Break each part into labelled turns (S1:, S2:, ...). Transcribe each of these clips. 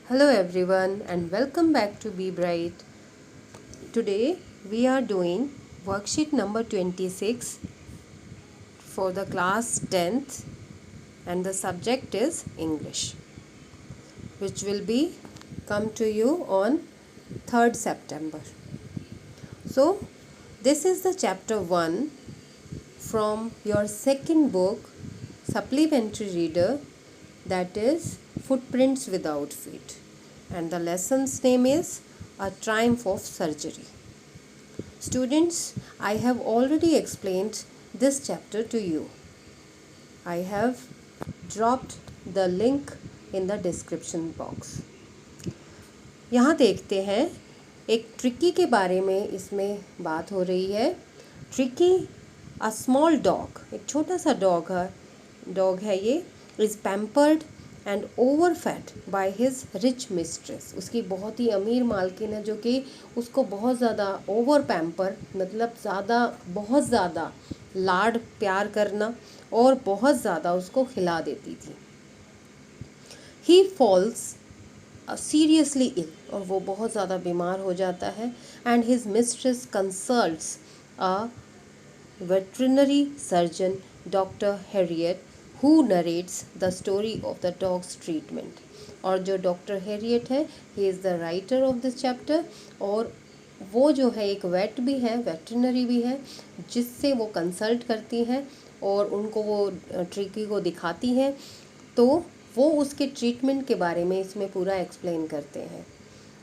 S1: Hello everyone and welcome back to Be Bright. Today we are doing worksheet number 26 for the class 10th and the subject is English, which will be come to you on 3rd September. So this is the chapter 1 from your second book supplementary reader, that is Footprints Without Feet, and the lesson's name is A Triumph of Surgery. Students, I have already explained this chapter to you. I have dropped the link in the description box. यहाँ देखते हैं, एक tricky के बारे में इसमें बात हो रही है. ट्रिकी, अ स्मॉल डॉग, एक छोटा सा डॉग है ये, is pampered and overfed by his rich mistress. उसकी बहुत ही अमीर मालकिन है जो कि उसको बहुत ज़्यादा ओवर पैम्पर, मतलब बहुत ज़्यादा लाड प्यार करना और बहुत ज़्यादा उसको खिला देती थी. ही फॉल्स सीरियसली इल, और वो बहुत ज़्यादा बीमार हो जाता है. And his mistress consults a veterinary surgeon doctor Harriet who narrates the story of the dogs treatment. और जो डॉक्टर हैरियट है, he is the writer of this chapter, और वो जो है एक वेट भी है, वेटरनरी भी है, जिससे वो कंसल्ट करती हैं और उनको वो ट्रिकी को दिखाती हैं. तो वो उसके ट्रीटमेंट के बारे में इसमें पूरा एक्सप्लेन करते हैं.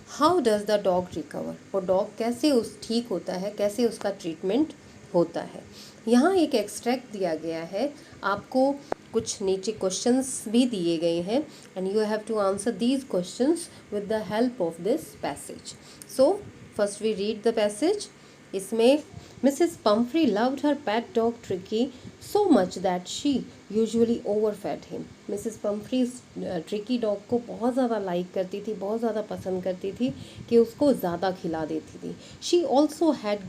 S1: How does the dog recover, वो डॉग कैसे ठीक होता है, कैसे उसका ट्रीटमेंट होता है. यहाँ एक एक्सट्रैक्ट दिया गया है, आपको कुछ नीचे क्वेश्चंस भी दिए गए हैं and you have to answer these questions with the help of this passage. So first we read the passage. इसमें Mrs. Pumphrey loved her pet dog Tricky so much that she usually overfed him. Mrs. Pumphrey tricky dog को बहुत ज़्यादा like करती थी, बहुत ज़्यादा पसंद करती थी कि उसको ज़्यादा खिला देती थी. She also had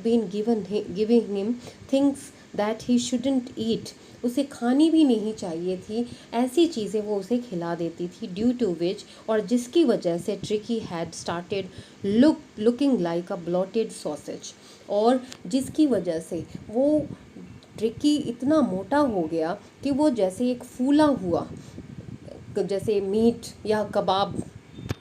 S1: been giving him things that he shouldn't eat. उसे खानी भी नहीं चाहिए थी, ऐसी चीज़ें वो उसे खिला देती थी. ड्यू टू विच, और जिसकी वजह से tricky had started looking like a blotted sausage, और जिसकी वजह से वो ट्रिकी इतना मोटा हो गया कि वो जैसे एक फूला हुआ, जैसे मीट या कबाब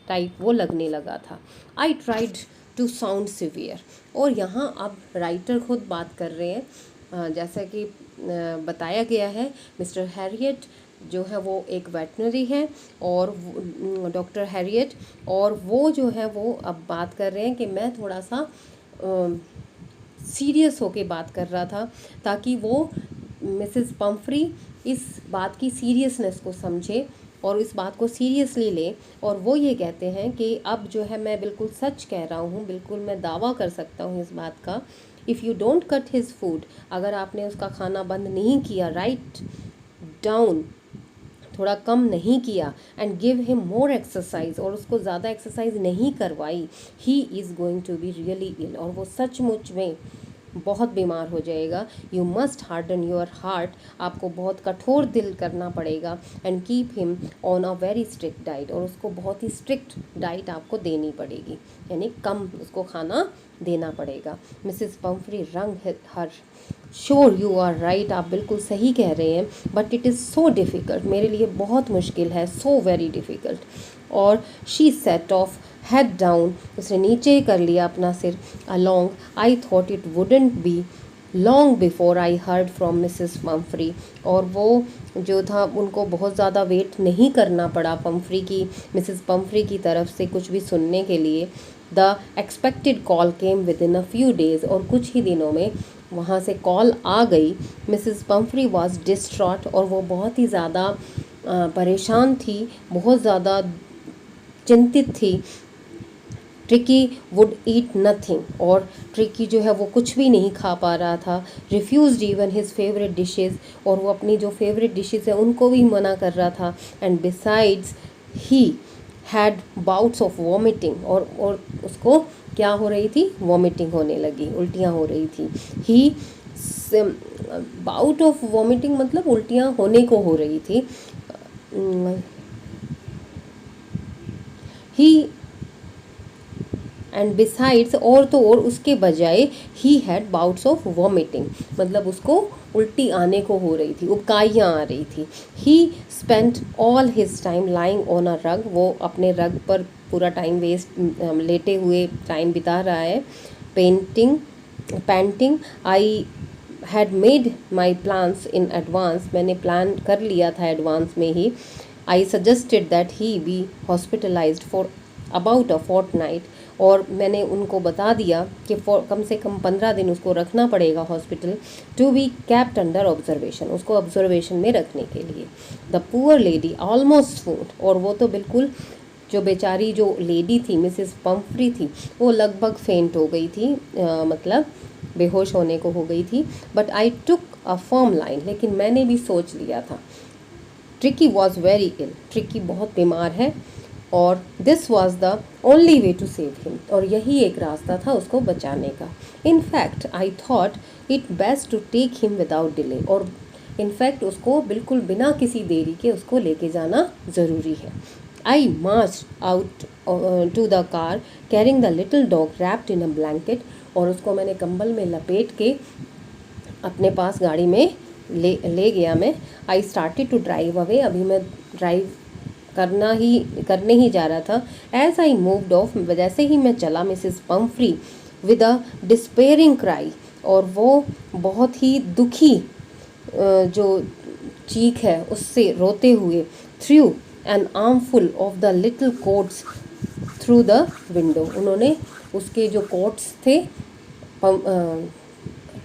S1: टाइप वो लगने लगा था. I tried to sound severe, और यहाँ अब राइटर खुद बात कर रहे हैं. जैसा कि बताया गया है, मिस्टर हैरियट जो है वो एक वेटनरी है, और डॉक्टर हैरियट, और वो जो है वो अब बात कर रहे हैं कि मैं थोड़ा सा सीरियस होके बात कर रहा था ताकि वो मिसेस पम्फ्री इस बात की सीरियसनेस को समझे और इस बात को सीरियसली ले. और वो ये कहते हैं कि अब जो है मैं बिल्कुल सच कह रहा हूँ, बिल्कुल मैं दावा कर सकता हूँ इस बात का. If you don't cut his food, अगर आपने उसका खाना बंद नहीं किया, राइट डाउन, थोड़ा कम नहीं किया, and give him more exercise, और उसको ज़्यादा एक्सरसाइज नहीं करवाई, he is going to be really ill, और वो सचमुच में बहुत बीमार हो जाएगा. You must harden your heart, आपको बहुत कठोर दिल करना पड़ेगा. And keep him on a very strict diet, और उसको बहुत ही स्ट्रिक्ट डाइट आपको देनी पड़ेगी, यानी कम उसको खाना देना पड़ेगा. मिसेस पम्फ्री रंग हर. श्योर यू आर राइट, आप बिल्कुल सही कह रहे हैं, but it is so difficult, मेरे लिए बहुत मुश्किल है, सो वेरी डिफ़िकल्ट. और she said of head down, उसने नीचे कर लिया अपना सिर. Along, I thought it wouldn't be long before I heard from Mrs Pomfrey, और वो जो था उनको बहुत ज़्यादा वेट नहीं करना पड़ा मिसेस पम्फ्री की तरफ से कुछ भी सुनने के लिए. The expected call came with in a few days, और कुछ ही दिनों में वहाँ से कॉल आ गई. मिसेस पम्फ्री वॉज डिस्ट्रॉट, और वो बहुत ही ज़्यादा परेशान थी, बहुत ज़्यादा चिंतित थी. ट्रिकी वुड ईट नथिंग, और ट्रिकी जो है वो कुछ भी नहीं खा पा रहा था. रिफ्यूज़ड इवन हिज फेवरेट डिशेज़, और वो अपनी जो फेवरेट डिशेज़ हैं उनको भी मना कर रहा था. And besides he had bouts of vomiting, और उसको क्या हो रही थी, वॉमिटिंग होने लगी, उल्टियाँ हो रही थी. ही बाउट ऑफ वॉमिटिंग मतलब उल्टियाँ होने को हो रही थी. ही एंड बिसाइड्स, और तो और उसके बजाय he had bouts of vomiting, मतलब उसको उल्टी आने को हो रही थी, उबकाइयाँ आ रही थी। ही spent all his time lying on a रग, वो अपने रग पर पूरा टाइम लेटे हुए टाइम बिता रहा है। Panting I had made my plans in advance, मैंने प्लान कर लिया था एडवांस में ही। I suggested that he be hospitalized for about a fortnight, और मैंने उनको बता दिया कि कम से कम 15 दिन उसको रखना पड़ेगा hospital, to be kept under observation, उसको ऑब्जर्वेशन में रखने के लिए। The poor lady almost phone, और वो तो बिल्कुल जो बेचारी जो लेडी थी मिसेस पम्फ्री थी, वो लगभग फेंट हो गई थी, मतलब बेहोश होने को हो गई थी। But I took a firm line, लेकिन मैंने भी सोच लिया था। Tricky was very ill, Tricky बहुत बीमार है, और this was the only way to save him, और यही एक रास्ता था उसको बचाने का। In fact I thought it best to take him without delay, और इनफैक्ट उसको बिल्कुल बिना किसी देरी के उसको लेके जाना ज़रूरी है। I march out to the car carrying the little dog wrapped in a blanket, और उसको मैंने कंबल में लपेट के अपने पास गाड़ी में ले गया मैं। I started to drive away, अभी मैं ड्राइव करने ही जा रहा था। एज आई मूव्ड ऑफ, जैसे ही मैं चला, Mrs Pomfrey with a despairing cry, और वो बहुत ही दुखी जो चीख है उससे रोते हुए, through an armful of the little quotes through the window, उन्होंने उसके जो कोट्स थे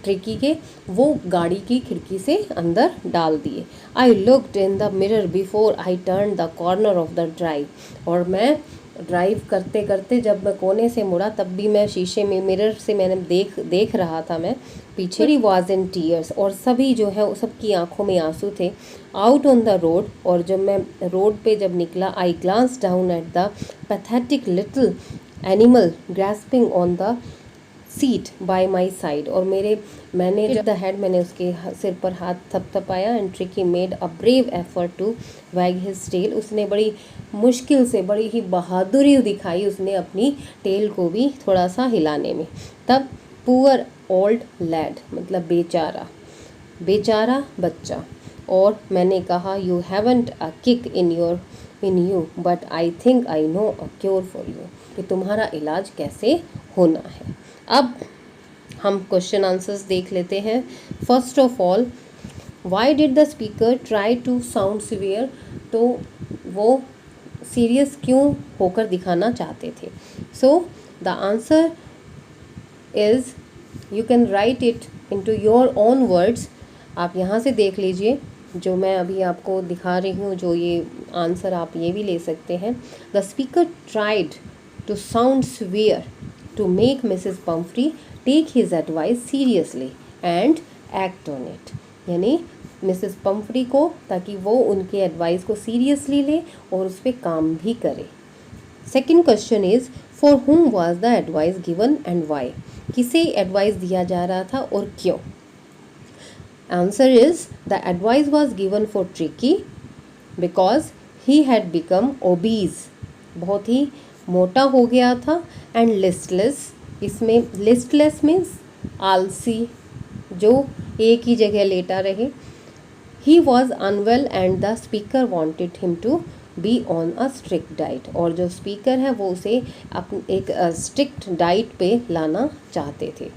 S1: ट्रिकी के, वो गाड़ी की खिड़की से अंदर डाल दिए। I looked in the mirror before I turn the corner of the drive, और मैं ड्राइव करते करते जब मैं कोने से मुड़ा तब भी मैं शीशे में मिरर से मैंने देख रहा था मैं पीछे। ही वॉज इन टीयर्स, और सभी जो है सबकी आंखों में आंसू थे। आउट ऑन द रोड, और जब मैं रोड पे जब निकला, I glance down at the pathetic little animal grasping on the seat by my side, और मैंने द हेड, मैंने उसके सिर पर हाथ थपथपाया। And Tricky made a brave effort to wag his tail, उसने बड़ी मुश्किल से, बड़ी ही बहादुरी दिखाई उसने अपनी टेल को भी थोड़ा सा हिलाने में। तब पुअर ओल्ड लैड, मतलब बेचारा बच्चा, और मैंने कहा, you haven't a kick in you but I think I know a cure for you, कि तुम्हारा इलाज कैसे होना है। अब हम क्वेश्चन आंसर्स देख लेते हैं। First of all, why did the speaker try to sound severe, तो वो सीरियस क्यों होकर दिखाना चाहते थे। So the answer is, you can write it into your own words, आप यहाँ से देख लीजिए जो मैं अभी आपको दिखा रही हूँ, जो ये आंसर आप ये भी ले सकते हैं। The speaker tried to sound severe to make Mrs. Pumphrey take his advice seriously and act on it, यानी मिसेस पम्फ्री को, ताकि वो उनके एडवाइस को सीरियसली ले और उस पर काम भी करे। Second question is, for whom was the advice given and why, किसे एडवाइस दिया जा रहा था और क्यों। Answer is, the advice was given for Tricky because he had become obese, बहुत ही मोटा हो गया था, एंड लिस्टलेस, इसमें लिस्टलेस मीन्स आलसी, जो एक ही जगह लेटा रहे। He was unwell and the speaker wanted him to be on a strict diet, और जो स्पीकर है वो उसे एक स्ट्रिक्ट डाइट पे लाना चाहते थे।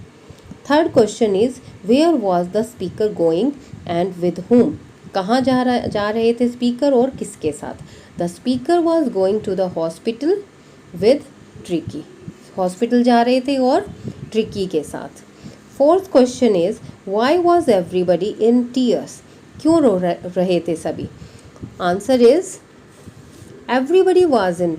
S1: Third question is, where was the speaker going and with whom, कहाँ जा रहे थे स्पीकर और किसके साथ। The speaker was going to the hospital with Tricki, hospital जा रहे थे और ट्रिकी के साथ। Fourth question is, why was everybody in tears, क्यों रो रहे थे सभी। Answer is, everybody was in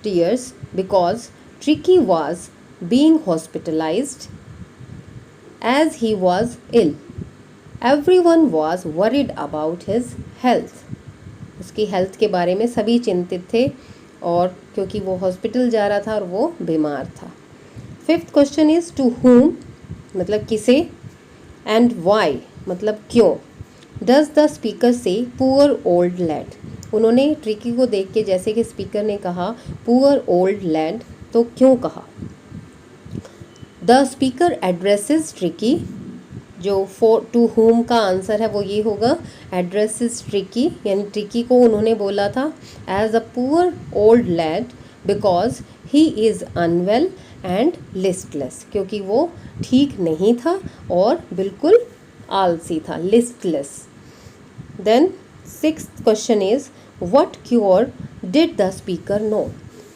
S1: tears because Tricki was being hospitalised as he was ill, everyone was worried about his health, उसकी हेल्थ के बारे में सभी चिंतित थे, और क्योंकि वो हॉस्पिटल जा रहा था और वो बीमार था। Fifth question is, to whom, मतलब किसे, एंड वाई, मतलब क्यों, does the speaker say poor old lad, उन्होंने ट्रिकी को देख के, जैसे कि स्पीकर ने कहा पुअर ओल्ड लैड, तो क्यों कहा? द स्पीकर एड्रेसेस ट्रिकी, जो फॉर टू होम का आंसर है वो ये होगा, एड्रेसेस ट्रिकी, यानी ट्रिकी को उन्होंने बोला था as a poor old lad because he is unwell and listless, क्योंकि वो ठीक नहीं था और बिल्कुल आलसी था, listless. Then sixth question is what cure did the speaker know?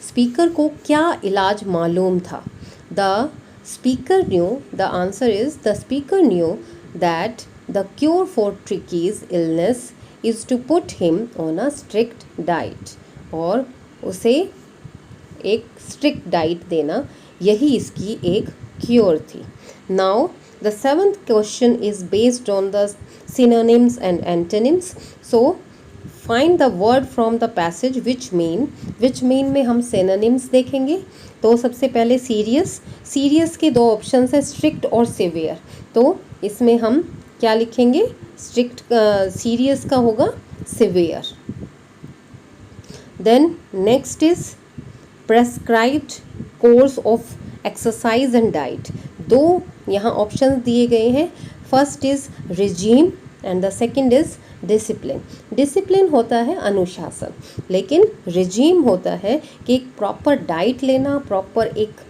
S1: Speaker को क्या इलाज मालूम था? The speaker knew, the answer is the speaker knew that the cure for Tricki's illness is to put him on a strict diet, और उसे एक strict diet देना, यही इसकी एक क्योर थी। Now the seventh question is based on the synonyms and antonyms. So find the word from the passage which mean में हम synonyms देखेंगे। तो सबसे पहले सीरियस के दो ऑप्शन है, स्ट्रिक्ट और सिवियर। तो इसमें हम क्या लिखेंगे? स्ट्रिक्ट, सीरियस का होगा severe. Then next is prescribed course of exercise and diet. दो यहाँ ऑप्शंस दिए गए हैं, first is regime and the second is discipline. Discipline होता है अनुशासन, लेकिन रिजीम होता है कि एक प्रॉपर डाइट लेना, प्रॉपर एक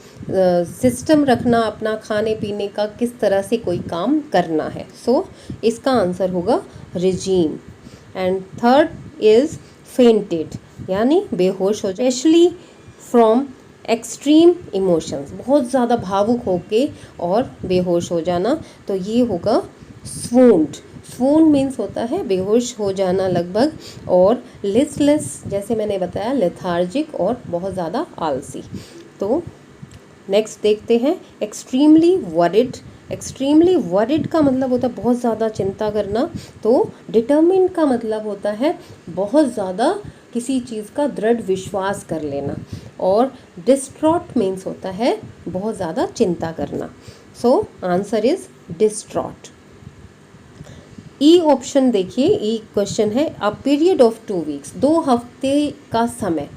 S1: सिस्टम रखना अपना खाने पीने का, किस तरह से कोई काम करना है। सो इसका आंसर होगा regime. And third is fainted, यानी बेहोश हो जाए, स्पेशली फ्रॉम एक्सट्रीम इमोशंस, बहुत ज़्यादा भावुक होके और बेहोश हो जाना, तो ये होगा स्वून्ड। स्वून मीन्स होता है बेहोश हो जाना लगभग, और लिस्टलेस जैसे मैंने बताया लेथार्जिक और बहुत ज़्यादा आलसी। तो नेक्स्ट देखते हैं एक्सट्रीमली वरिड। एक्सट्रीमली वरिड का मतलब होता है बहुत ज़्यादा चिंता करना। तो डिटर्मिन्ड का मतलब होता है बहुत ज़्यादा किसी चीज़ का दृढ़ विश्वास कर लेना, और डिस्ट्रॉट मीन्स होता है बहुत ज़्यादा चिंता करना। So answer is distraught. E option देखिए, ई क्वेश्चन है अ पीरियड ऑफ 2 वीक्स, 2 हफ्ते का समय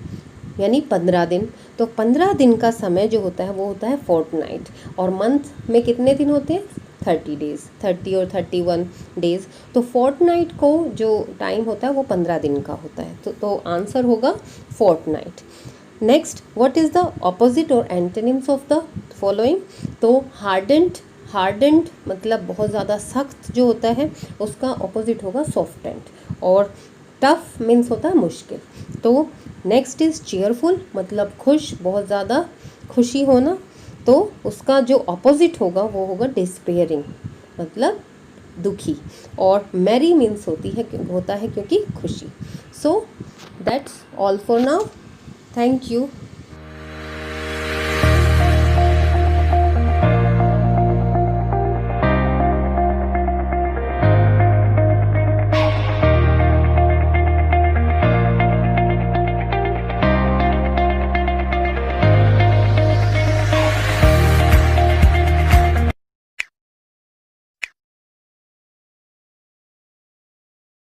S1: यानी 15 दिन। तो 15 दिन का समय जो होता है वो होता है फोर्टनाइट, और मंथ में कितने दिन होते हैं? 30 डेज, 30 और 31 डेज। तो फोर्टनाइट को जो टाइम होता है वो 15 दिन का होता है। तो आंसर होगा fortnight. Next, what is the opposite और एंटोनिम्स ऑफ द फॉलोइंग? तो हार्डेंड मतलब बहुत ज़्यादा सख्त जो होता है, उसका ऑपोजिट होगा सॉफ्टेंड, और टफ मीन्स होता है मुश्किल। तो नेक्स्ट इज़ चेयरफुल, मतलब खुश, बहुत ज़्यादा खुशी होना, तो उसका जो ऑपोजिट होगा वो होगा डिस्पेयरिंग, मतलब दुखी। और मैरी मीन्स होता है क्योंकि खुशी। So that's all for now, thank you.